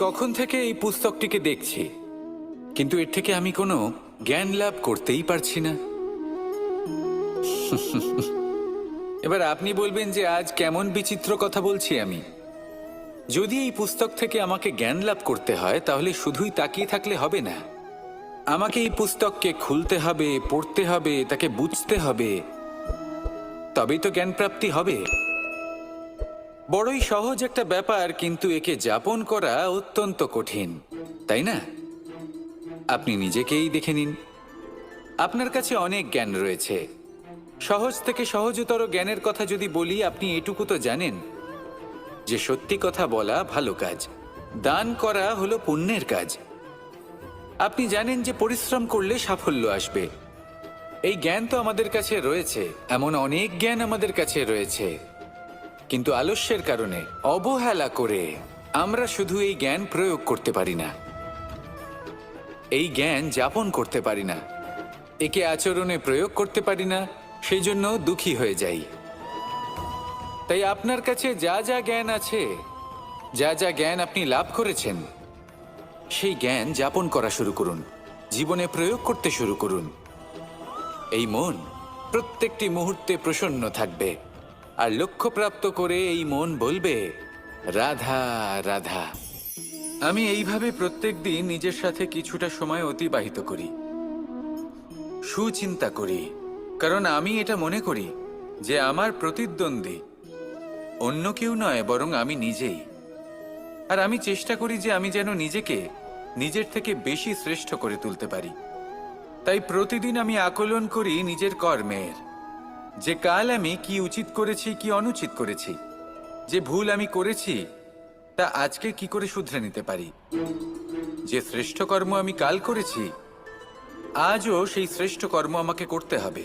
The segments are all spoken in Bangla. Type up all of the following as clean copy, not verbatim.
কখন থেকে এই পুস্তকটিকে দেখছি, কিন্তু এর থেকে আমি কোনো জ্ঞান লাভ করতেই পারছি না। এবার আপনি বলবেন যে আজ কেমন বিচিত্র কথা বলছি আমি। যদি এই পুস্তক থেকে আমাকে জ্ঞান লাভ করতে হয়, তাহলে শুধুই তাকিয়ে থাকলে হবে না। আমাকে এই পুস্তককে খুলতে হবে, পড়তে হবে, তাকে বুঝতে হবে, তবেই তো জ্ঞান প্রাপ্তি হবে। বড়ই সহজ একটা ব্যাপার, কিন্তু একে যাপন করা অত্যন্ত কঠিন, তাই না? আপনি নিজেকেই দেখে নিন। আপনার কাছে অনেক জ্ঞান রয়েছে। সহজ থেকে সহজতর জ্ঞানের কথা যদি বলি, আপনি এটুকু তো জানেন যে সত্যি কথা বলা ভালো কাজ, দান করা হলো পুণ্যের কাজ। আপনি জানেন যে পরিশ্রম করলে সাফল্য আসবে। এই জ্ঞান তো আমাদের কাছে রয়েছে, এমন অনেক জ্ঞান আমাদের কাছে রয়েছে, কিন্তু আলস্যের কারণে, অবহেলা করে আমরা শুধু এই জ্ঞান প্রয়োগ করতে পারি না, এই জ্ঞান যাপন করতে পারি না, একে আচরণে প্রয়োগ করতে পারি না, সেই জন্য দুঃখী হয়ে যাই। তাই আপনার কাছে যা যা জ্ঞান আছে, যা যা জ্ঞান আপনি লাভ করেছেন, সেই জ্ঞান যাপন করা শুরু করুন, জীবনে প্রয়োগ করতে শুরু করুন। এই মন প্রত্যেকটি মুহূর্তে প্রসন্ন থাকবে, আর লক্ষ্যপ্রাপ্ত করে এই মন বলবে, রাধা রাধা। আমি এইভাবে প্রত্যেক দিন নিজের সাথে কিছুটা সময় অতিবাহিত করি, সুচিন্তা করি, কারণ আমি এটা মনে করি যে আমার প্রতিদ্বন্দ্বী অন্য কেউ নয়, বরং আমি নিজেই। আর আমি চেষ্টা করি যে আমি যেন নিজেকে নিজের থেকে বেশি শ্রেষ্ঠ করে তুলতে পারি। তাই প্রতিদিন আমি আকলন করি নিজের কর্মের, যে কাল আমি কি উচিত করেছি, কি অনুচিত করেছি, যে ভুল আমি করেছি তা আজকে কি করে শুধরে নিতে পারি। যে শ্রেষ্ঠ কর্ম আমি কাল করেছি, আজও সেই শ্রেষ্ঠ কর্ম আমাকে করতে হবে।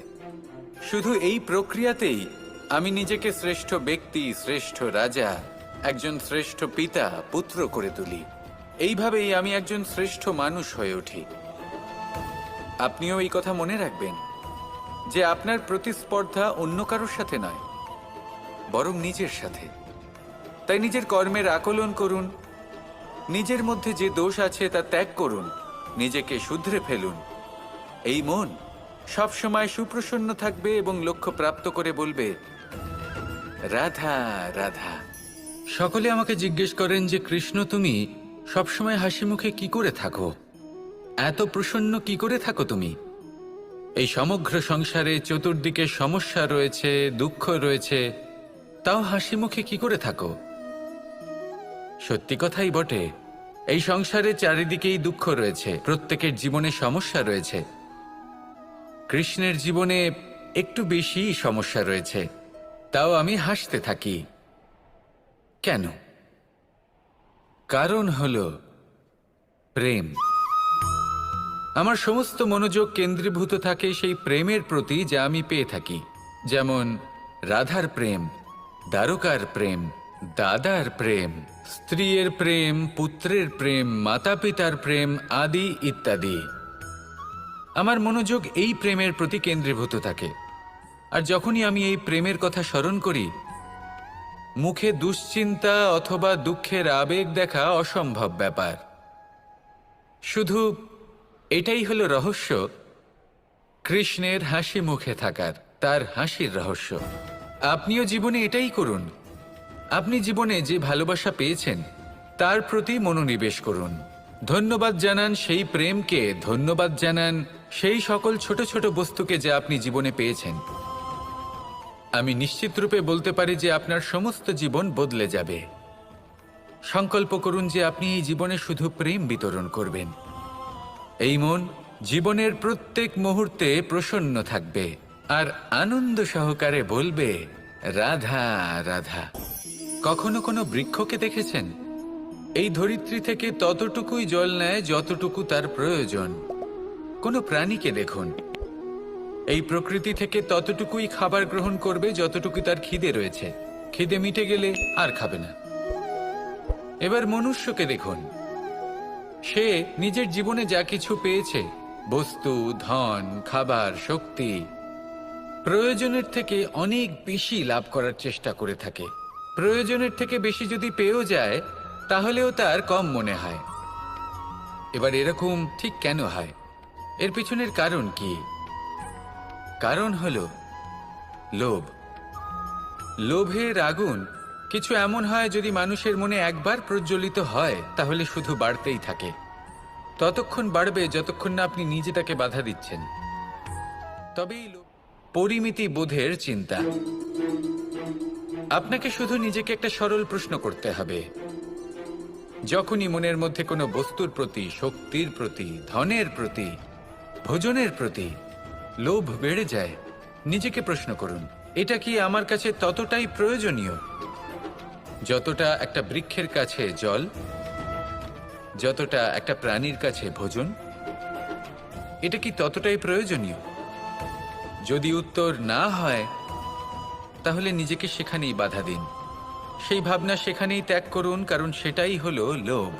শুধু এই প্রক্রিয়াতেই আমি নিজেকে শ্রেষ্ঠ ব্যক্তি, শ্রেষ্ঠ রাজা, একজন শ্রেষ্ঠ পিতা, পুত্র করে তুলি। এইভাবেই আমি একজন শ্রেষ্ঠ মানুষ হয়ে উঠি। আপনিও এই কথা মনে রাখবেন যে আপনার প্রতিস্পর্ধা অন্য কারোর সাথে নয়, বরং নিজের সাথে। তাই নিজের কর্মের আকলন করুন, নিজের মধ্যে যে দোষ আছে তা ত্যাগ করুন, নিজেকে শুধরে ফেলুন। এই মন সবসময় সুপ্রসন্ন থাকবে এবং লক্ষ্য প্রাপ্ত করে বলবে, রাধা রাধা। সকলে আমাকে জিজ্ঞেস করেন যে কৃষ্ণ, তুমি সবসময় হাসি মুখে কি করে থাকো, এত প্রসন্ন কি করে থাকো তুমি? এই সমগ্র সংসারে চতুর্দিকে সমস্যা রয়েছে, দুঃখ রয়েছে, তাও হাসি মুখে কি করে থাকো? সত্যি কথাই বটে, এই সংসারে চারিদিকেই দুঃখ রয়েছে, প্রত্যেকের জীবনে সমস্যা রয়েছে। কৃষ্ণের জীবনে একটু বেশি সমস্যা রয়েছে, তাও আমি হাসতে থাকি। কেন? কারণ হলো প্রেম। আমার সমস্ত মনোযোগ কেন্দ্রীভূত থাকে সেই প্রেমের প্রতি যা আমি পেয়ে থাকি, যেমন রাধার প্রেম, দ্বারকার প্রেম, দাদার প্রেম, স্ত্রীর প্রেম, পুত্রের প্রেম, মাতা পিতার প্রেম আদি ইত্যাদি। আমার মনোযোগ এই প্রেমের প্রতি কেন্দ্রীভূত থাকে। আর যখনই আমি এই প্রেমের কথা স্মরণ করি, মুখে দুশ্চিন্তা অথবা দুঃখের আবেগ দেখা অসম্ভব ব্যাপার। শুধু এটাই হলো রহস্য কৃষ্ণের হাসি মুখে থাকার, তার হাসির রহস্য। আপনিও জীবনে এটাই করুন। আপনি জীবনে যে ভালোবাসা পেয়েছেন তার প্রতি মনোনিবেশ করুন। ধন্যবাদ জানান সেই প্রেমকে, ধন্যবাদ জানান সেই সকল ছোট ছোট বস্তুকে যা আপনি জীবনে পেয়েছেন। আমি নিশ্চিত রূপে বলতে পারি যে আপনার সমস্ত জীবন বদলে যাবে। সংকল্প করুন যে আপনি এই জীবনে শুধু প্রেম বিতরণ করবেন। এই মন জীবনের প্রত্যেক মুহূর্তে প্রসন্ন থাকবে আর আনন্দ সহকারে বলবে, রাধা রাধা। কখনো কোনো বৃক্ষকে দেখেছেন? এই ধরিত্রী থেকে ততটুকুই জল নেয় যতটুকু তার প্রয়োজন। কোনো প্রাণীকে দেখুন, এই প্রকৃতি থেকে ততটুকুই খাবার গ্রহণ করবে যতটুকু তার খিদে রয়েছে। খিদে মিটে গেলে আর খাবে না। এবার মনুষ্যকে দেখুন, সে নিজের জীবনে যা কিছু পেয়েছে, বস্তু, ধন, খাবার, শক্তি, প্রয়োজনের থেকে অনেক বেশি লাভ করার চেষ্টা করে থাকে। প্রয়োজনের থেকে বেশি যদি পেয়েও যায়, তাহলেও তার কম মনে হয়। এবার এরকম ঠিক কেন হয়? এর পিছনের কারণ কি? কারণ হলো লোভ। লোভের আগুন কিছু এমন হয়, যদি মানুষের মনে একবার প্রজ্বলিত হয় তাহলে শুধু বাড়তেই থাকে। ততক্ষণ বাড়বে যতক্ষণ না আপনি নিজে তাকে বাধা দিচ্ছেন। তবেই পরিমিতি বোধের চিন্তা। আপনাকে শুধু নিজেকে একটা সরল প্রশ্ন করতে হবে। যখনই মনের মধ্যে কোনো বস্তুর প্রতি, শক্তির প্রতি, ধনের প্রতি, ভোজনের প্রতি লোভ বেড়ে যায়, নিজেকে প্রশ্ন করুন, এটা কি আমার কাছে ততটাই প্রয়োজনীয় যতটা একটা বৃক্ষের কাছে জল, যতটা একটা প্রাণীর কাছে ভোজন? এটা কি ততটাই প্রয়োজনীয়? যদি উত্তর না হয়, তাহলে নিজেকে সেখানেই বাধা দিন। সেই ভাবনা সেখানেই ত্যাগ করুন, কারণ সেটাই হলো লোভ।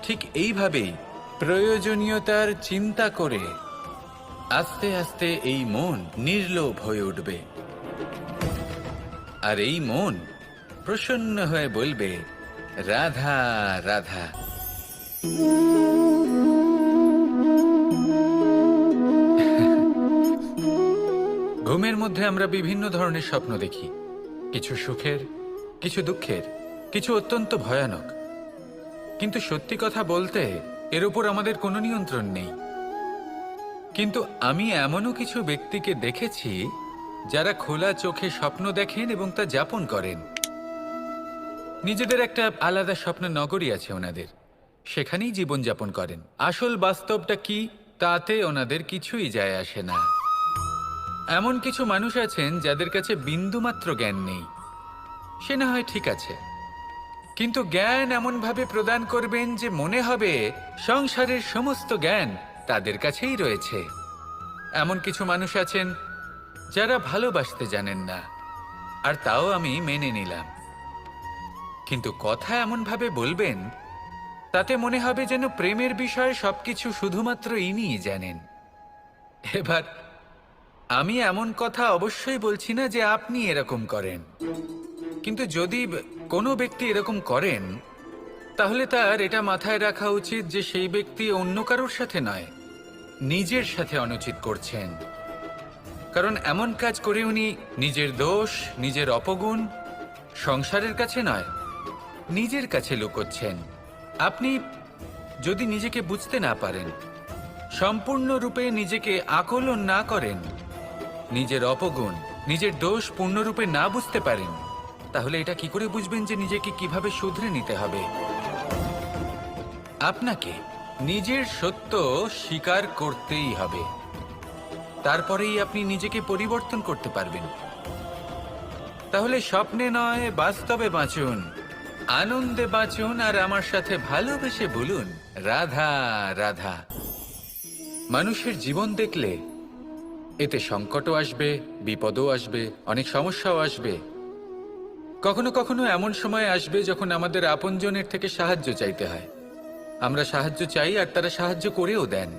ঠিক এইভাবেই প্রয়োজনীয়তার চিন্তা করে আস্তে আস্তে এই মন নির্লোভ হয়ে উঠবে। আর এই মন প্রসন্ন হয়ে বলবে, রাধা রাধা। ঘুমের মধ্যে আমরা বিভিন্ন ধরনের স্বপ্ন দেখি, কিছু সুখের, কিছু দুঃখের, কিছু অত্যন্ত ভয়ানক। কিন্তু সত্যি কথা বলতে এর উপর আমাদের কোনো নিয়ন্ত্রণ নেই। কিন্তু আমি এমনও কিছু ব্যক্তিকে দেখেছি যারা খোলা চোখে স্বপ্ন দেখেন এবং তা যাপন করেন। নিজেদের একটা আলাদা স্বপ্ন নগরী আছে ওনাদের, সেখানেই জীবনযাপন করেন। আসল বাস্তবটা কি তাতে ওনাদের কিছুই যায় আসে না। এমন কিছু মানুষ আছেন যাদের কাছে বিন্দুমাত্র জ্ঞান নেই, সে না হয় ঠিক আছে, কিন্তু জ্ঞান এমনভাবে প্রদান করবেন যে মনে হবে সংসারের সমস্ত জ্ঞান তাদের কাছেই রয়েছে। এমন কিছু মানুষ আছেন যারা ভালোবাসতে জানেন না, আর তাও আমি মেনে নিলাম। কিন্তু কথা এমনভাবে বলবেন তাতে মনে হবে যেন প্রেমের বিষয়ে সবকিছু শুধুমাত্র ইনিই জানেন। এবার আমি এমন কথা অবশ্যই বলছি না যে আপনি এরকম করেন, কিন্তু যদি কোনো ব্যক্তি এরকম করেন তাহলে তার এটা মাথায় রাখা উচিত যে সেই ব্যক্তি অন্য কারোর সাথে নয়, নিজের সাথে অনুচিত করছেন। কারণ এমন কাজ করে উনি নিজের দোষ, নিজের অপগুণ সংসারের কাছে নয়, নিজের কাছে লুকোচ্ছেন। আপনি যদি নিজেকে বুঝতে না পারেন, সম্পূর্ণরূপে নিজেকে আকলন না করেন, নিজের অপগুণ, নিজের দোষ পূর্ণরূপে না বুঝতে পারেন, তাহলে এটা কি করে বুঝবেন যে নিজেকে কিভাবে শুধরে নিতে হবে? আপনাকে নিজের সত্য স্বীকার করতেই হবে, তারপরেই আপনি নিজেকে পরিবর্তন করতে পারবেন। তাহলে স্বপ্নে নয়, বাস্তবে বাঁচুন, আনন্দে বাঁচুন, আর আমার সাথে ভালোবেসে বলুন, রাধা রাধা। মানুষের জীবন দেখলে এতে সংকটও আসবে, বিপদও আসবে, অনেক সমস্যাও আসবে। কখনো কখনো এমন সময় আসবে যখন আমাদের আপনজনের থেকে সাহায্য চাইতে হয়। আমরা সাহায্য চাই আর তারা সাহায্য করেও দেন,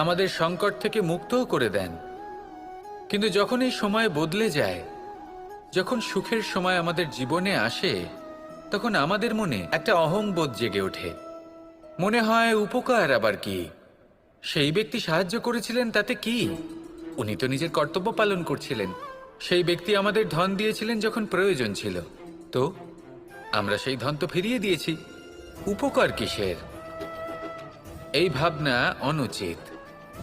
আমাদের সংকট থেকে মুক্তও করে দেন। কিন্তু যখন এই সময় বদলে যায়, যখন সুখের সময় আমাদের জীবনে আসে, তখন আমাদের মনে একটা অহংবোধ জেগে ওঠে। মনে হয় উপকার আবার কি, সেই ব্যক্তি সাহায্য করেছিলেন তাতে কি, উনি তো নিজের কর্তব্য পালন করছিলেন। সেই ব্যক্তি আমাদের ধন দিয়েছিলেন যখন প্রয়োজন ছিল, তো আমরা সেই ধন তো ফিরিয়ে দিয়েছি, উপকার কিসের? এই ভাবনা অনুচিত।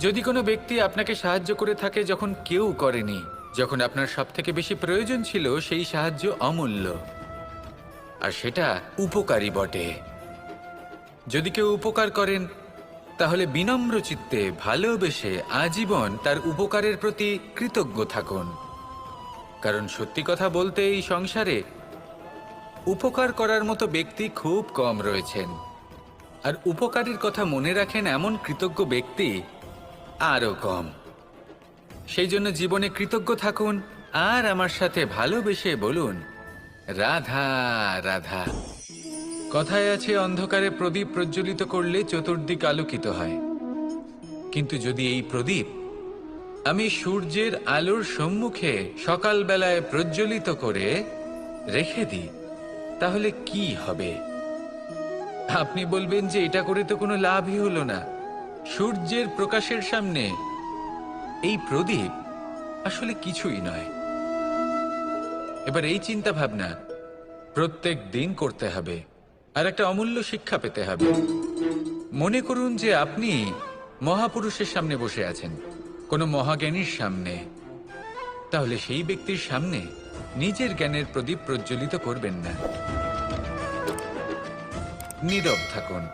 যদি কোনো ব্যক্তি আপনাকে সাহায্য করে থাকে যখন কেউ করেনি, যখন আপনার সবথেকে বেশি প্রয়োজন ছিল, সেই সাহায্য অমূল্য, আর সেটা উপকারী বটে। যদি কেউ উপকার করেন তাহলে বিনম্র চিত্তে ভালোবেসে আজীবন তার উপকারের প্রতি কৃতজ্ঞ থাকুন। কারণ সত্যি কথা বলতে এই সংসারে উপকার করার মতো ব্যক্তি খুব কম রয়েছেন, আর উপকারীর কথা মনে রাখেন এমন কৃতজ্ঞ ব্যক্তি আরও কম। সেই জন্য জীবনে কৃতজ্ঞ থাকুন আর আমার সাথে ভালোবেসে বলুন, রাধা রাধা। কথায় আছে, অন্ধকারে প্রদীপ প্রজ্বলিত করলে চতুর্দিক আলোকিত হয়। কিন্তু যদি এই প্রদীপ আমি সূর্যের আলোর সম্মুখে সকালবেলায় প্রজ্বলিত করে রেখে দিই, তাহলে কি হবে? আপনি বলবেন যে এটা করে তো কোনো লাভই হলো না। সূর্যের প্রকাশের সামনে এই প্রদীপ আসলে কিছুই নয়। এবার এই চিন্তা ভাবনা প্রত্যেক দিন করতে হবে, আর একটা অমূল্য শিক্ষা পেতে হবে। মনে করুন যে আপনি মহাপুরুষের সামনে বসে আছেন, কোনো মহাজ্ঞানীর সামনে। তাহলে সেই ব্যক্তির সামনে নিজের জ্ঞানের প্রদীপ প্রজ্বলিত করবেন না, নীরব থাকুন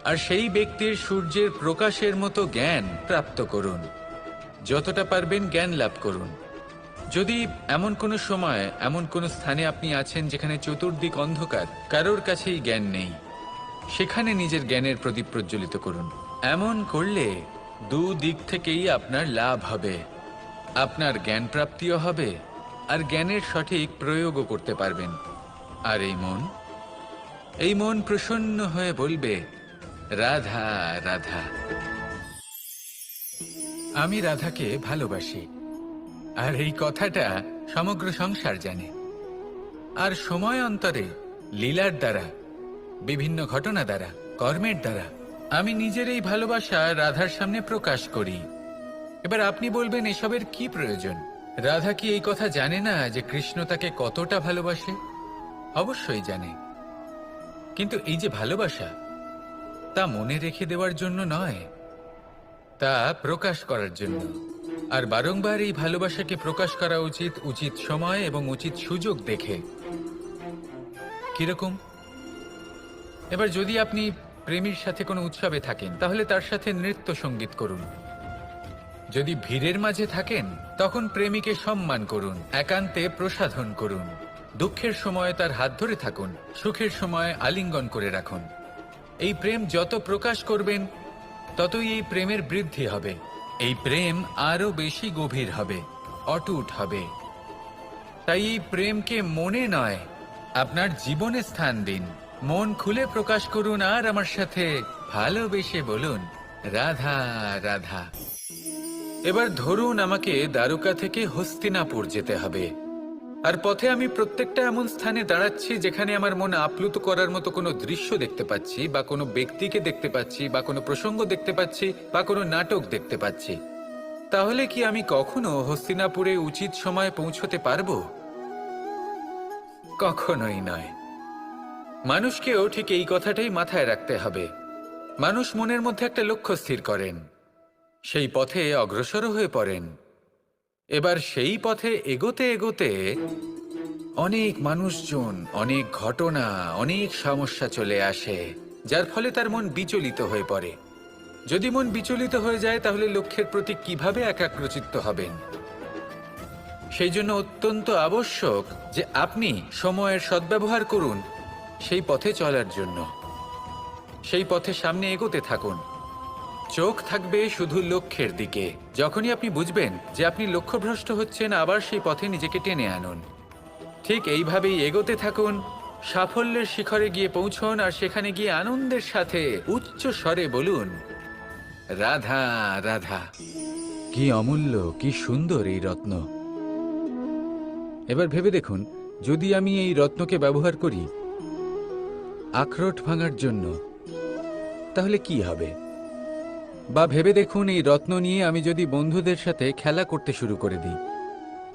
আর সেই ব্যক্তির সূর্যের প্রকাশের মতো জ্ঞান প্রাপ্ত করুন। যতটা পারবেন জ্ঞান লাভ করুন। যদি এমন কোনো সময়, এমন কোনো স্থানে আপনি আছেন যেখানে চতুর্দিক অন্ধকার, কারোর কাছেই জ্ঞান নেই, সেখানে নিজের জ্ঞানের প্রদীপ প্রজ্বলিত করুন। এমন করলে দুদিক থেকেই আপনার লাভ হবে। আপনার জ্ঞান প্রাপ্তিও হবে আর জ্ঞানের সঠিক প্রয়োগও করতে পারবেন। আর এই মন প্রসন্ন হয়ে বলবে, রাধা রাধা। আমি রাধাকে ভালোবাসি, আর এই কথাটা সমগ্র সংসার জানে। আর সময় অন্তরে লীলার দ্বারা, বিভিন্ন ঘটনা দ্বারা, কর্মের দ্বারা আমি নিজের এই ভালোবাসা রাধার সামনে প্রকাশ করি। এবার আপনি বলবেন, এসবের কি প্রয়োজন? রাধা কি এই কথা জানে না যে কৃষ্ণ তাকে কতটা ভালোবাসে? অবশ্যই জানে, কিন্তু এই যে ভালোবাসা, তা মনে রেখে দেওয়ার জন্য নয়, তা প্রকাশ করার জন্য। আর বারংবার এই ভালোবাসাকে প্রকাশ করা উচিত, উচিত সময় এবং উচিত সুযোগ দেখে। কিরকম? এবার যদি আপনি প্রেমীর সাথে কোনো উৎসবে থাকেন, তাহলে তার সাথে নৃত্য সঙ্গীত করুন। যদি ভিড়ের মাঝে থাকেন, তখন প্রেমীকে সম্মান করুন, একান্তে প্রসাধন করুন। দুঃখের সময় তার হাত ধরে থাকুন, সুখের সময় আলিঙ্গন করে রাখুন। এই প্রেম যত প্রকাশ করবেন, ততই এই প্রেমের বৃদ্ধি হবে। এই প্রেম আরো বেশি গভীর হবে, অটুট হবে। তাই এই প্রেমকে মনে নয়, আপনার জীবনে স্থান দিন। মন খুলে প্রকাশ করুন আর আমার সাথে ভালোবেসে বলুন, রাধা রাধা। এবার ধরুন আমাকে দ্বারকা থেকে হস্তিনাপুর যেতে হবে, আর পথে আমি প্রত্যেকটা এমন স্থানে দাঁড়াচ্ছি যেখানে আমার মন আপ্লুত করার মতো কোনো দৃশ্য দেখতে পাচ্ছি, বা কোনো ব্যক্তিকে দেখতে পাচ্ছি, বা কোনো প্রসঙ্গ দেখতে পাচ্ছি, বা কোনো নাটক দেখতে পাচ্ছি। তাহলে কি আমি কখনো হস্তিনাপুরে উচিত সময়ে পৌঁছতে পারবো? কখনোই নয়। মানুষকেও ঠিক এই কথাটাই মাথায় রাখতে হবে। মানুষ মনের মধ্যে একটা লক্ষ্য স্থির করেন, সেই পথে অগ্রসর হয়ে পড়েন। এবার সেই পথে এগোতে এগোতে অনেক মানুষজন, অনেক ঘটনা, অনেক সমস্যা চলে আসে, যার ফলে তার মন বিচলিত হয়ে পড়ে। যদি মন বিচলিত হয়ে যায়, তাহলে লক্ষ্যের প্রতি কিভাবে একাগ্রচিত্ত হবেন? সেই জন্য অত্যন্ত আবশ্যক যে আপনি সময়ের সদ্ব্যবহার করুন সেই পথে চলার জন্য। সেই পথে সামনে এগোতে থাকুন, চোখ থাকবে শুধু লক্ষ্যের দিকে। যখনই আপনি বুঝবেন যে আপনি লক্ষ্যভ্রষ্ট হচ্ছেন, আবার সেই পথে নিজেকে টেনে আনুন। ঠিক এইভাবেই এগোতে থাকুন, সাফল্যের শিখরে গিয়ে পৌঁছন, আর সেখানে গিয়ে আনন্দের সাথে উচ্চ স্বরে বলুন, রাধা রাধা। কি অমূল্য, কি সুন্দর এই রত্ন! এবার ভেবে দেখুন, যদি আমি এই রত্নকে ব্যবহার করি আখরোট ভাঙার জন্য, তাহলে কি হবে? বা ভেবে দেখুন, এই রত্ন নিয়ে আমি যদি বন্ধুদের সাথে খেলা করতে শুরু করে দিই,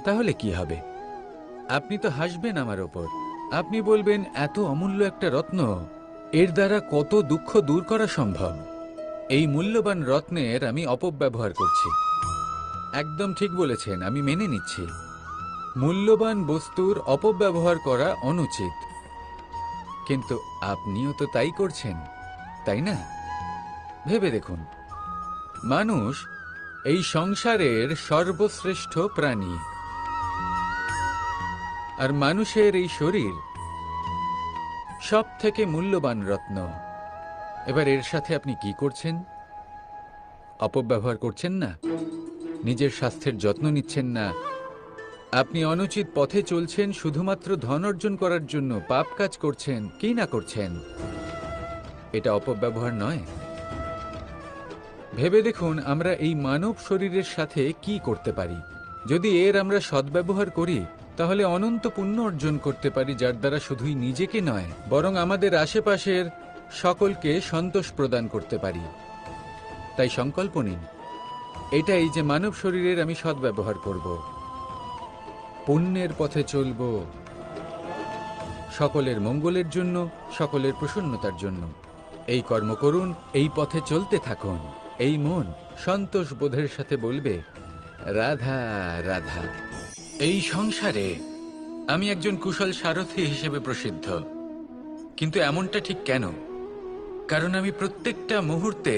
তাহলে কি হবে? আপনি তো হাসবেন আমার ওপর। আপনি বলবেন, এত অমূল্য একটা রত্ন, এর দ্বারা কত দুঃখ দূর করা সম্ভব। এই মূল্যবান রত্নের আমি অপব্যবহার করছি। একদম ঠিক বলেছেন, আমি মেনে নিচ্ছি। মূল্যবান বস্তুর অপব্যবহার করা অনুচিত, কিন্তু আপনিও তো তাই করছেন, তাই না? ভেবে দেখুন, মানুষ এই সংসারের সর্বশ্রেষ্ঠ প্রাণী, আর মানুষের এই শরীর সব থেকে মূল্যবান রত্ন। এবার এর সাথে আপনি কি করছেন? অপব্যবহার করছেন না, নিজের স্বাস্থ্যের যত্ন নিচ্ছেন না, আপনি অনুচিত পথে চলছেন শুধুমাত্র ধন অর্জন করার জন্য, পাপ কাজ করছেন, কি না করছেন? এটা অপব্যবহার নয়? ভেবে দেখুন, আমরা এই মানব শরীরের সাথে কি করতে পারি। যদি এর আমরা সদ্ব্যবহার করি, তাহলে অনন্ত পুণ্য অর্জন করতে পারি, যার দ্বারা শুধুই নিজেকে নয়, বরং আমাদের আশেপাশের সকলকে সন্তোষ প্রদান করতে পারি। তাই সংকল্প নিন এটাই যে মানব শরীরের আমি সদ্ব্যবহার করব, পুণ্যের পথে চলব, সকলের মঙ্গলের জন্য, সকলের প্রসন্নতার জন্য। এই কর্ম করুন, এই পথে চলতে থাকুন। এই মন সন্তোষ বোধের সাথে বলবে, রাধা রাধা। এই সংসারে আমি একজন কুশল সারথি হিসেবে প্রসিদ্ধ, কিন্তু এমনটা ঠিক কেন? কারণ আমি প্রত্যেকটা মুহূর্তে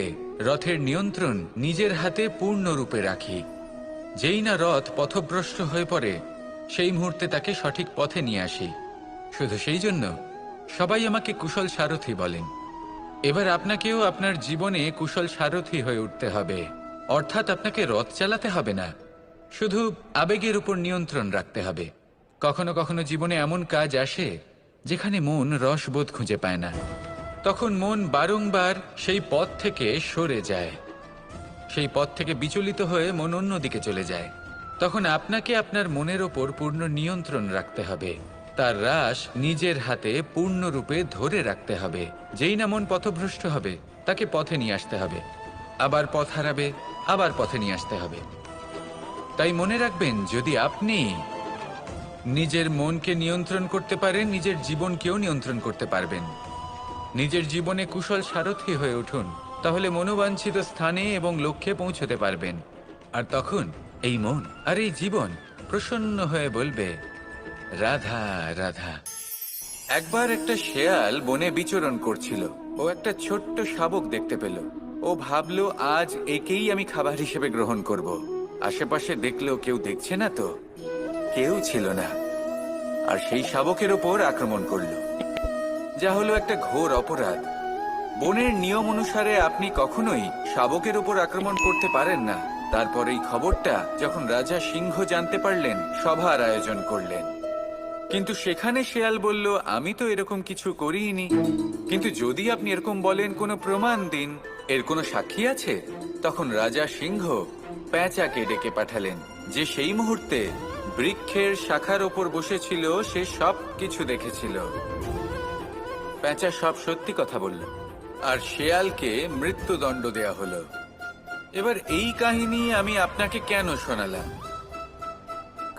রথের নিয়ন্ত্রণ নিজের হাতে পূর্ণরূপে রাখি। যেই না রথ পথভ্রষ্ট হয়ে পড়ে, সেই মুহূর্তে তাকে সঠিক পথে নিয়ে আসি। শুধু সেই জন্য সবাই আমাকে কুশল সারথি বলেন। এবার আপনাকেও আপনার জীবনে কুশল সারথি হয়ে উঠতে হবে। অর্থাৎ আপনাকে রথ চালাতে হবে না, শুধু আবেগের উপর নিয়ন্ত্রণ রাখতে হবে। কখনো কখনো জীবনে এমন কাজ আসে যেখানে মন রসবোধ খুঁজে পায় না, তখন মন বারংবার সেই পথ থেকে সরে যায়, সেই পথ থেকে বিচলিত হয়ে মন অন্যদিকে চলে যায়। তখন আপনাকে আপনার মনের ওপর পূর্ণ নিয়ন্ত্রণ রাখতে হবে, তার রাশ নিজের হাতে পূর্ণরূপে ধরে রাখতে হবে। যেই না মন পথভ্রষ্ট হবে, তাকে পথে নিয়ে আসতে হবে, আবার পথ হারাবে, আবার পথে নিয়ে আসতে হবে। তাই মনে রাখবেন, যদি আপনি নিজের মনকে নিয়ন্ত্রণ করতে পারেন, নিজের জীবনকেও নিয়ন্ত্রণ করতে পারবেন। নিজের জীবনে কুশল সারথি হয়ে উঠুন, তাহলে মনোবাঞ্ছিত স্থানে এবং লক্ষ্যে পৌঁছতে পারবেন। আর তখন এই মন আর এই জীবন প্রসন্ন হয়ে বলবে, রাধা রাধা। একবার একটা শেয়াল বনে বিচরণ করছিল। ও একটা ছোট্ট শাবক দেখতে পেল। ও ভাবল, আজ একেই আমি খাবার হিসেবে গ্রহণ করব। আশেপাশে দেখলো কেউ দেখছে না, তো কেউ ছিল না, আর সেই শাবকের ওপর আক্রমণ করলো, যা হলো একটা ঘোর অপরাধ। বনের নিয়ম অনুসারে আপনি কখনোই শাবকের উপর আক্রমণ করতে পারেন না। তারপর এই খবরটা যখন রাজা সিংহ জানতে পারলেন, সভার আয়োজন করলেন। কিন্তু সেখানে শেয়াল বলল, আমি তো এরকম কিছু করিনি। কিন্তু যদি আপনি এরকম বলেন, কোনো প্রমাণ দিন, এর কোনো সাক্ষী আছে? তখন রাজা সিংহ পেঁচাকে ডেকে পাঠালেন, যে সেই মুহূর্তে বৃক্ষের শাখার ওপর বসেছিল, সে সব কিছু দেখেছিল। পেঁচা সব সত্যি কথা বলল, আর শেয়ালকে মৃত্যুদণ্ড দেয়া হলো। এবার এই কাহিনী আমি আপনাকে কেন শোনালাম?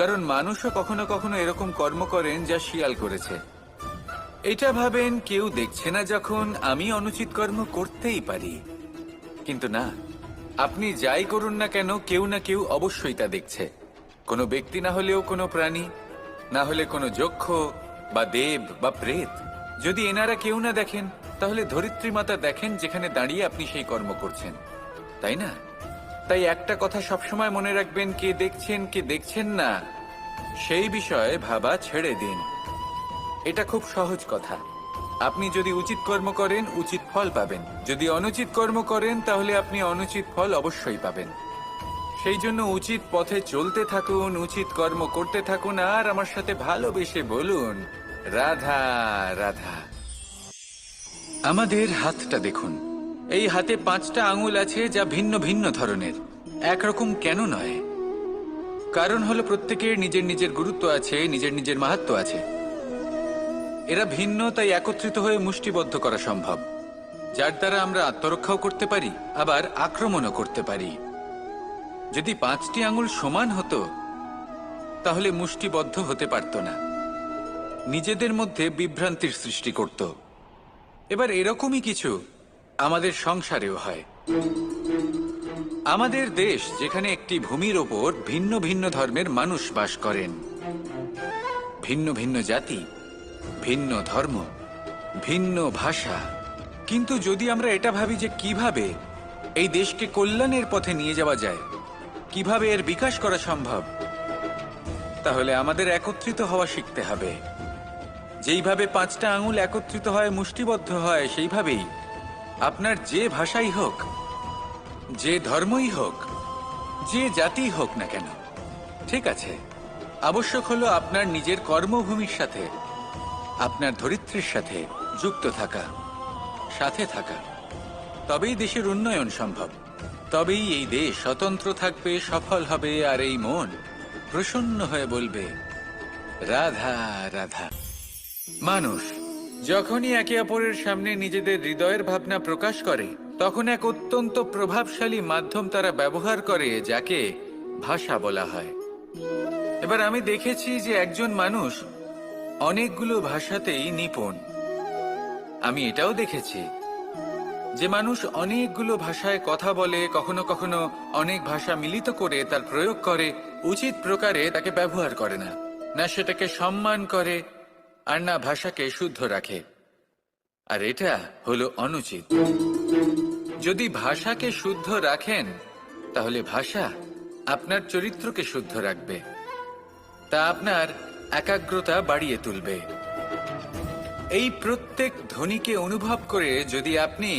কারণ মানুষও কখনো কখনো এরকম কর্ম করেন যা শিয়াল করেছে। এটা ভাবেন কেউ দেখছে না, যখন আমি অনুচিত কর্ম করতেই পারি। কিন্তু না, আপনি যাই করুন না কেন, কেউ না কেউ অবশ্যই তা দেখছে। কোনো ব্যক্তি না হলেও কোনো প্রাণী, না হলে কোনো যক্ষ বা দেব বা প্রেত। যদি এনারা কেউ না দেখেন, তাহলে ধরিত্রী মাতা দেখেন, যেখানে দাঁড়িয়ে আপনি সেই কর্ম করছেন, তাই না? তাই একটা কথা সবসময় মনে রাখবেন, কে দেখছেন কে দেখছেন না সেই বিষয়ে ভাবা ছেড়ে দিন। এটা খুব সহজ কথা। আপনি যদি উচিত কর্ম করেন, উচিত ফল পাবেন। যদি অনুচিত কর্ম করেন, তাহলে আপনি অনুচিত ফল অবশ্যই পাবেন। সেই জন্য উচিত পথে চলতে থাকুন, উচিত কর্ম করতে থাকুন, আর আমার সাথে ভালোবেসে বলুন, রাধা রাধা। আমাদের হাতটা দেখুন। এই হাতে 5টা আঙুল আছে, যা ভিন্ন ভিন্ন ধরনের, একরকম কেন নয়? কারণ হলো প্রত্যেকের নিজের নিজের গুরুত্ব আছে, নিজের নিজের মাহাত্ম্য আছে। এরা ভিন্ন, তাই একত্রিত হয়ে মুষ্টিবদ্ধ করা সম্ভব, যার দ্বারা আমরা আত্মরক্ষাও করতে পারি, আবার আক্রমণও করতে পারি। যদি 5টি আঙুল সমান হতো, তাহলে মুষ্টিবদ্ধ হতে পারত না, নিজেদের মধ্যে বিভ্রান্তির সৃষ্টি করত। এবার এরকমই কিছু আমাদের সংসারেও হয়। আমাদের দেশ, যেখানে একটি ভূমির ওপর ভিন্ন ভিন্ন ধর্মের মানুষ বাস করেন, ভিন্ন ভিন্ন জাতি, ভিন্ন ধর্ম, ভিন্ন ভাষা। কিন্তু যদি আমরা এটা ভাবি যে কিভাবে এই দেশকে কল্যাণের পথে নিয়ে যাওয়া যায়, কিভাবে এর বিকাশ করা সম্ভব, তাহলে আমাদের একত্রিত হওয়া শিখতে হবে। যেইভাবে 5টা আঙুল একত্রিত হয়, মুষ্টিবদ্ধ হয়, সেইভাবেই আপনার যে ভাষাই হোক, যে ধর্মই হোক, যে জাতি হোক না কেন, ঠিক আছে, আবশ্যক হলো আপনার নিজের কর্মভূমির সাথে, আপনার ধরিত্রীর সাথে যুক্ত থাকা, সাথে থাকা। তবেই দেশের উন্নয়ন সম্ভব, তবেই এই দেশ স্বতন্ত্র থাকবে, সফল হবে, আর এই মন প্রসন্ন হয়ে বলবে, রাধা রাধা। মানুষ যখনই একে অপরের সামনে নিজেদের হৃদয়ের ভাবনা প্রকাশ করে তখন এক অত্যন্ত প্রভাবশালী মাধ্যম তারা ব্যবহার করে, যাকে ভাষা বলা হয়। এবার আমি দেখেছি যে একজন মানুষ অনেকগুলো ভাষাতেই নিপুণ। আমি এটাও দেখেছি যে মানুষ অনেকগুলো ভাষায় কথা বলে, কখনো কখনো অনেক ভাষা মিলিত করে তার প্রয়োগ করে, উচিত প্রকারে তাকে ব্যবহার করে না, না সেটাকে সম্মান করে, আর না ভাষাকে শুদ্ধ রাখে। আর এটা হলো অনুচিত। যদি ভাষাকে শুদ্ধ রাখেন তাহলে ভাষা আপনার চরিত্রকে শুদ্ধ রাখবে, তা আপনার একাগ্রতা বাড়িয়ে তুলবে। এই প্রত্যেক ধ্বনিকে অনুভব করে যদি আপনি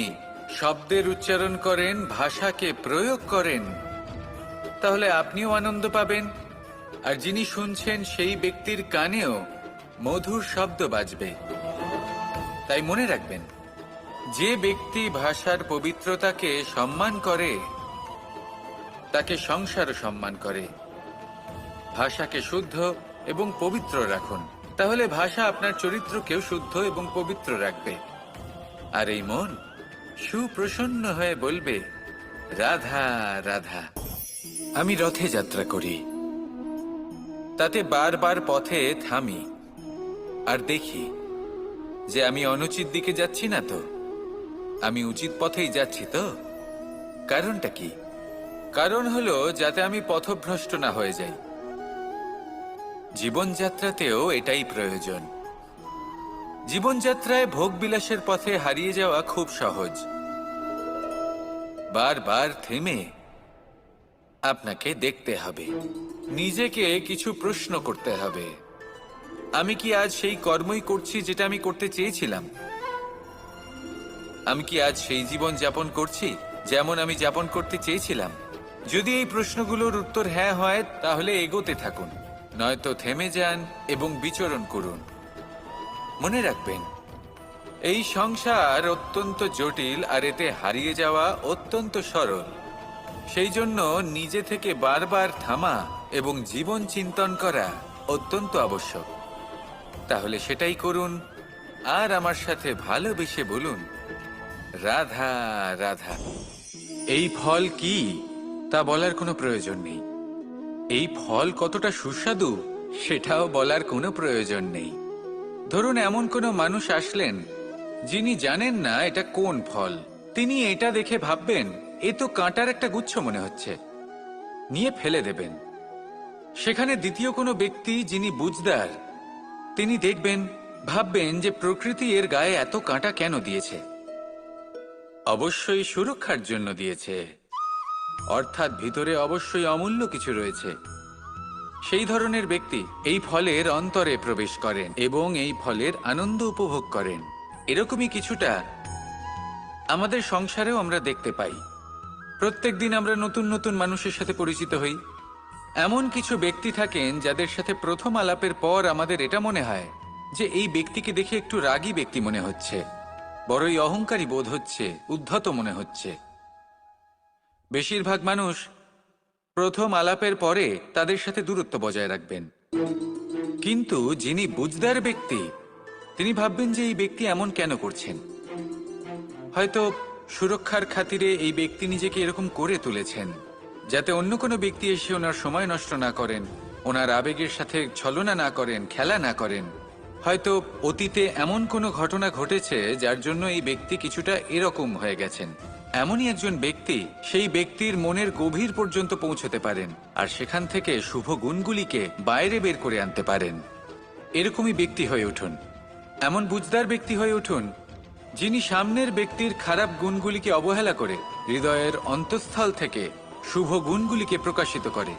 শব্দের উচ্চারণ করেন, ভাষাকে প্রয়োগ করেন, তাহলে আপনিও আনন্দ পাবেন, আর যিনি শুনছেন সেই ব্যক্তির কানেও মধুর শব্দ বাজবে। তাই মনে রাখবেন, যে ব্যক্তি ভাষার পবিত্রতাকে সম্মান করে তাকে সংসারও সম্মান করে। ভাষাকে শুদ্ধ এবং পবিত্র রাখুন, তাহলে ভাষা আপনার চরিত্রকেও শুদ্ধ এবং পবিত্র রাখবে। আর এই মন সুপ্রসন্ন হয়ে বলবে, রাধা রাধা। আমি রথে যাত্রা করি, তাতে বারবার পথে থামি আর দেখি যে আমি অনুচিত দিকে যাচ্ছি না তো, আমি উচিত পথেই যাচ্ছি তো। কারণটা কি? কারণ হলো যাতে আমি পথভ্রষ্ট না হয়ে যাই। জীবনযাত্রাতেও এটাই প্রয়োজন। জীবনযাত্রায় ভোগবিলাসের পথে হারিয়ে যাওয়া খুব সহজ। বারবার থেমে আপনাকে দেখতে হবে, নিজেকে কিছু প্রশ্ন করতে হবে। আমি কি আজ সেই কর্মই করছি যেটা আমি করতে চেয়েছিলাম? আমি কি আজ সেই জীবন যাপন করছি যেমন আমি যাপন করতে চেয়েছিলাম? যদি এই প্রশ্নগুলোর উত্তর হ্যাঁ হয় তাহলে এগোতে থাকুন, নয়তো থেমে যান এবং বিচরণ করুন। মনে রাখবেন, এই সংসার অত্যন্ত জটিল আর এতে হারিয়ে যাওয়া অত্যন্ত সরল। সেই জন্য নিজে থেকে বারবার থামা এবং জীবন চিন্তন করা অত্যন্ত আবশ্যক। তাহলে সেটাই করুন আর আমার সাথে ভালোবেসে বলুন, রাধা রাধা। এই ফল কি তা বলার কোনো প্রয়োজন নেই, এই ফল কতটা সুস্বাদু সেটাও বলার কোনো প্রয়োজন নেই। ধরুন এমন কোনো মানুষ আসলেন যিনি জানেন না এটা কোন ফল। তিনি এটা দেখে ভাববেন, এ তো কাঁটার একটা গুচ্ছ মনে হচ্ছে, নিয়ে ফেলে দেবেন। সেখানে দ্বিতীয় কোনো ব্যক্তি যিনি বুঝদার, তিনি দেখবেন, ভাববেন যে প্রকৃতি এর গায়ে এত কাঁটা কেন দিয়েছে? অবশ্যই সুরক্ষার জন্য দিয়েছে, অর্থাৎ ভিতরে অবশ্যই অমূল্য কিছু রয়েছে। সেই ধরনের ব্যক্তি এই ফলের অন্তরে প্রবেশ করেন এবং এই ফলের আনন্দ উপভোগ করেন। এরকমই কিছুটা আমাদের সংসারেও আমরা দেখতে পাই। প্রত্যেকদিন আমরা নতুন নতুন মানুষের সাথে পরিচিত হই। এমন কিছু ব্যক্তি থাকেন যাদের সাথে প্রথম আলাপের পর আমাদের এটা মনে হয় যে এই ব্যক্তিকে দেখে একটু রাগী ব্যক্তি মনে হচ্ছে, বড়ই অহংকারী বোধ হচ্ছে, উদ্ধত মনে হচ্ছে। বেশিরভাগ মানুষ প্রথম আলাপের পরে তাদের সাথে দূরত্ব বজায় রাখবেন, কিন্তু যিনি বুঝদার ব্যক্তি তিনি ভাববেন যে এই ব্যক্তি এমন কেন করছেন। হয়তো সুরক্ষার খাতিরে এই ব্যক্তি নিজেকে এরকম করে তুলেছেন যাতে অন্য কোনো ব্যক্তি এসে ওনার সময় নষ্ট না করেন, ওনার আবেগের সাথে ছলনা না করেন, খেলা না করেন। হয়তো অতীতে এমন কোনো ঘটনা ঘটেছে যার জন্য এই ব্যক্তি কিছুটা এরকম হয়ে গেছেন। এমনই একজন ব্যক্তি সেই ব্যক্তির মনের গভীর পর্যন্ত পৌঁছতে পারেন আর সেখান থেকে শুভ গুণগুলিকে বাইরে বের করে আনতে পারেন। এরকমই ব্যক্তি হয়ে উঠুন, এমন বুঝদার ব্যক্তি হয়ে উঠুন যিনি সামনের ব্যক্তির খারাপ গুণগুলিকে অবহেলা করে হৃদয়ের অন্তঃস্থল থেকে শুভ গুণগুলিকে প্রকাশিত করে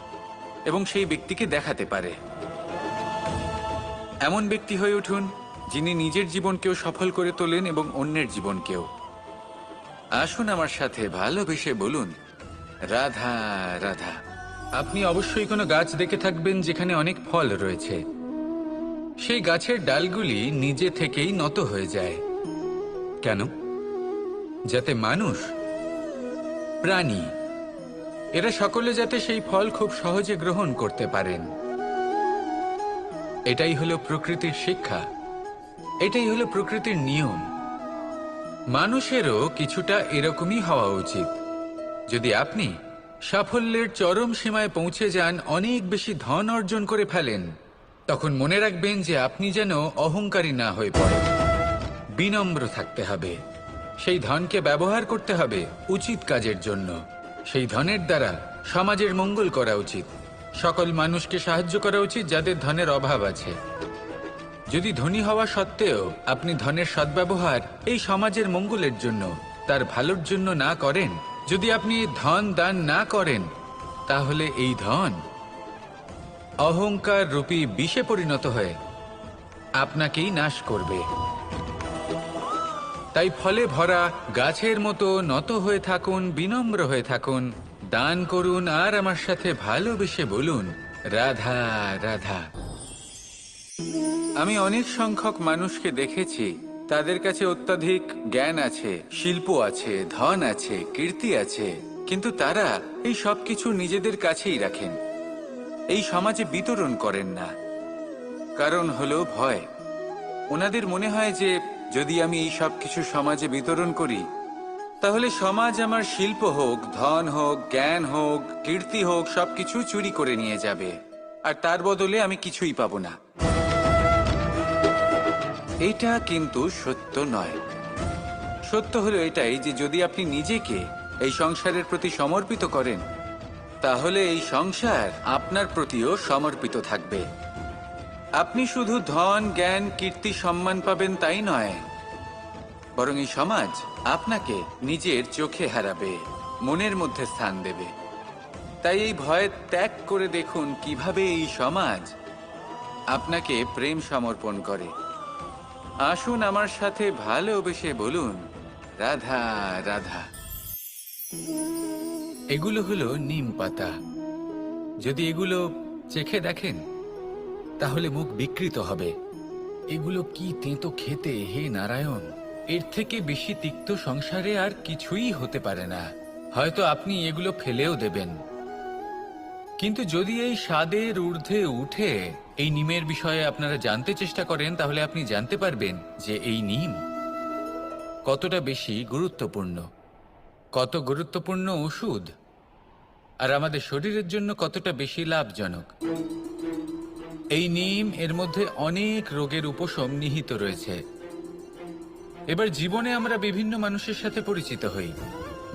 এবং সেই ব্যক্তিকে দেখাতে পারে। এমন ব্যক্তি হয়ে উঠুন যিনি নিজের জীবনকেও সফল করে তোলেন এবং অন্যের জীবনকেও। আসুন আমার সাথে ভালোবেসে বলুন, রাধা রাধা। আপনি অবশ্যই কোনো গাছ দেখে থাকবেন যেখানে অনেক ফল রয়েছে। সেই গাছের ডালগুলি নিজে থেকেই নত হয়ে যায়। কেন? যাতে মানুষ, প্রাণী, এরা সকলে যাতে সেই ফল খুব সহজে গ্রহণ করতে পারেন। এটাই হলো প্রকৃতির শিক্ষা। এটাই হলো প্রকৃতির নিয়ম। মানুষেরও কিছুটা এরকমই হওয়া উচিত। যদি আপনি সাফল্যের চরম সীমায় পৌঁছে যান, অনেক বেশি ধন অর্জন করে ফেলেন, তখন মনে রাখবেন যে আপনি যেন অহংকারী না হয়ে পড়েন। বিনম্র থাকতে হবে। সেই ধনকে ব্যবহার করতে হবে উচিত কাজের জন্য। সেই ধনের দ্বারা সমাজের মঙ্গল করা উচিত। সকল মানুষকে সাহায্য করা উচিত যাদের ধনের অভাব আছে। যদি ধনী হওয়া সত্ত্বেও আপনি ধনের সদ্ব্যবহার এই সমাজের মঙ্গলের জন্য, তার ভালোর জন্য না করেন, যদি আপনি ধন দান না করেন, তাহলে এই ধন অহংকার রূপী বিষে পরিণত হয়ে আপনাকেই নাশ করবে। তাই ফলে ভরা গাছের মতো নত হয়ে থাকুন, বিনম্র হয়ে থাকুন, দান করুন, আর আমার সাথে ভালোবেসে বলুন, রাধা রাধা। আমি অনেক সংখ্যক মানুষকে দেখেছি, তাদের কাছে অত্যাধিক জ্ঞান আছে, শিল্প আছে, ধন আছে, কীর্তি আছে, কিন্তু তারা এই সব কিছু নিজেদের কাছেই রাখেন, এই সমাজে বিতরণ করেন না। কারণ হলো ভয়। ওনাদের মনে হয় যে যদি আমি এই সব কিছু সমাজে বিতরণ করি, তাহলে সমাজ আমার শিল্প হোক, ধন হোক, জ্ঞান হোক, কীর্তি হোক, সবকিছু চুরি করে নিয়ে যাবে, আর তার বদলে আমি কিছুই পাবো না। এটা কিন্তু সত্য নয়। সত্য হলো এটাই যে যদি আপনি নিজেকে এই সংসারের প্রতি সমর্পিত করেন, তাহলে এই সংসার আপনার প্রতিও সমর্পিত থাকবে। আপনি শুধু ধন, জ্ঞান, কীর্তি, সম্মান পাবেন তাই নয়, বরং এই সমাজ আপনাকে নিজের চোখে হারাবে, মনের মধ্যে স্থান দেবে। তাই এই ভয় ত্যাগ করে দেখুন কিভাবে এই সমাজ আপনাকে প্রেম সমর্পণ করে। আসুন আমার সাথে ভালোবেসে বলুন, রাধা রাধা। এগুলো হলো নিম পাতা। যদি এগুলো চেখে দেখেন, তাহলে মুখ বিকৃত হবে। এগুলো কি তেঁতো খেতে, হে নারায়ণ! এর থেকে বেশি তিক্ত সংসারে আর কিছুই হতে পারে না। হয়তো আপনি এগুলো ফেলেও দেবেন, কিন্তু যদি এই স্বাদের ঊর্ধ্বে উঠে এই নিমের বিষয়ে আপনারা জানতে চেষ্টা করেন, তাহলে আপনি জানতে পারবেন যে এই নিম কতটা বেশি গুরুত্বপূর্ণ, কত গুরুত্বপূর্ণ ওষুধ, আর আমাদের শরীরের জন্য কতটা বেশি লাভজনক। এই নিম, এর মধ্যে অনেক রোগের উপশম নিহিত রয়েছে। এবার জীবনে আমরা বিভিন্ন মানুষের সাথে পরিচিত হই,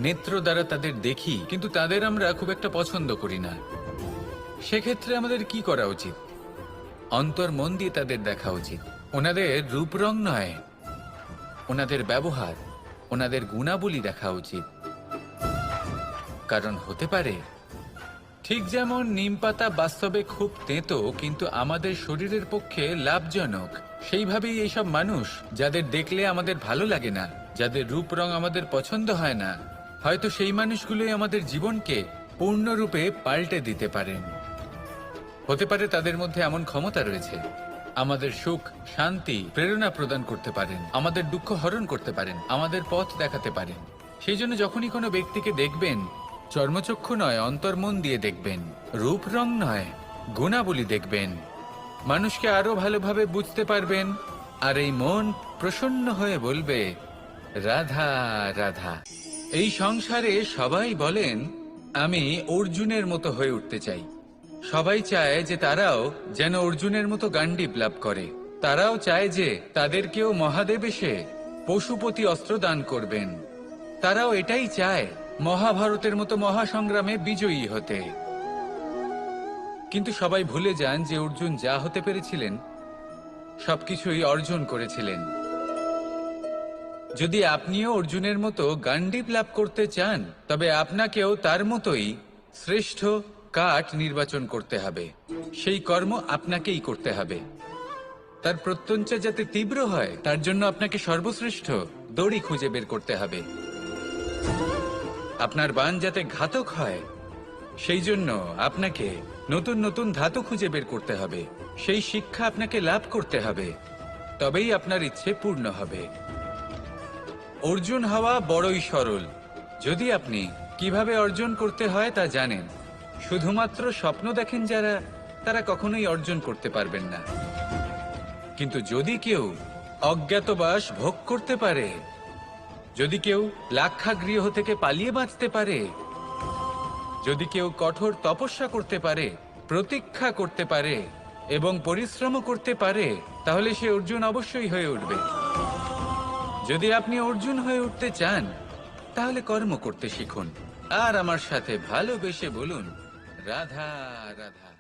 নেত্র দ্বারা তাদের দেখি, কিন্তু তাদের আমরা খুব একটা পছন্দ করি না। সেক্ষেত্রে আমাদের কি করা উচিত? অন্তর মন দিয়ে তাদের দেখা উচিত। ওনাদের রূপ রং নয়, ওনাদের ব্যবহার, ওনাদের গুণাবলী দেখা উচিত। কারণ হতে পারে ঠিক যেমন নিম পাতা বাস্তবে খুব তেঁতো কিন্তু আমাদের শরীরের পক্ষে লাভজনক, সেইভাবেই এইসব মানুষ যাদের দেখলে আমাদের ভালো লাগে না, যাদের রূপ রং আমাদের পছন্দ হয় না, হয়তো সেই মানুষগুলোই আমাদের জীবনকে পূর্ণরূপে পাল্টে দিতে পারেন। হতে পারে তাদের মধ্যে এমন ক্ষমতা রয়েছে, আমাদের সুখ, শান্তি, প্রেরণা প্রদান করতে পারেন, আমাদের দুঃখ হরণ করতে পারেন, আমাদের পথ দেখাতে পারেন। সেই জন্য যখনই কোনো ব্যক্তিকে দেখবেন, চর্মচক্ষু নয়, অন্তর্মন দিয়ে দেখবেন, রূপ রং নয়, গুণাবলী দেখবেন, মানুষকে আরো ভালোভাবে বুঝতে পারবেন, আর এই মন প্রসন্ন হয়ে বলবে, রাধা রাধা। এই সংসারে সবাই বলেন, আমি অর্জুনের মতো হয়ে উঠতে চাই। সবাই চায় যে তারাও যেন অর্জুনের মতো গান্ডীব লাভ করে। তারাও চায় যে তাদেরকেও মহাদেব এসে পশুপতি অস্ত্র দান করবেন। তারাও এটাই চায় মহাভারতের মতো মহাসংগ্রামে বিজয়ী হতে। কিন্তু সবাই ভুলে যান যে অর্জুন যা হতে পেরেছিলেন সবকিছুই অর্জন করেছিলেন। যদি আপনিও অর্জুনের মতো গান্ডীব লাভ করতে চান, তবে আপনাকেও তার মতোই শ্রেষ্ঠ কাঠ নির্বাচন করতে হবে। সেই কর্ম আপনাকেই করতে হবে। তার প্রত্যঞ্চা যাতে তীব্র হয়, তার জন্য আপনাকে সর্বশ্রেষ্ঠ দড়ি খুঁজে বের করতে হবে। আপনার বাণ যাতে ঘাতক হয়, সেই জন্য আপনাকে নতুন নতুন ধাতু খুঁজে বের করতে হবে। সেই শিক্ষা আপনাকে লাভ করতে হবে, তবেই আপনার ইচ্ছে পূর্ণ হবে। অর্জুন হওয়া বড়ই সরল, যদি আপনি কিভাবে অর্জন করতে হয় তা জানেন। শুধুমাত্র স্বপ্ন দেখেন যারা, তারা কখনোই অর্জন করতে পারবেন না। কিন্তু যদি কেউ অজ্ঞাতবাস ভোগ করতে পারে, যদি কেউ লাক্ষাগৃহ থেকে পালিয়ে বাঁচতে পারে, যদি কেউ কঠোর তপস্যা করতে পারে, প্রতীক্ষা করতে পারে এবং পরিশ্রম করতে পারে, তাহলে সে অর্জুন অবশ্যই হয়ে উঠবে। যদি আপনি অর্জুন হয়ে উঠতে চান, তাহলে কর্ম করতে শিখুন আর আমার সাথে ভালোবেসে বলুন রাধা রাধা।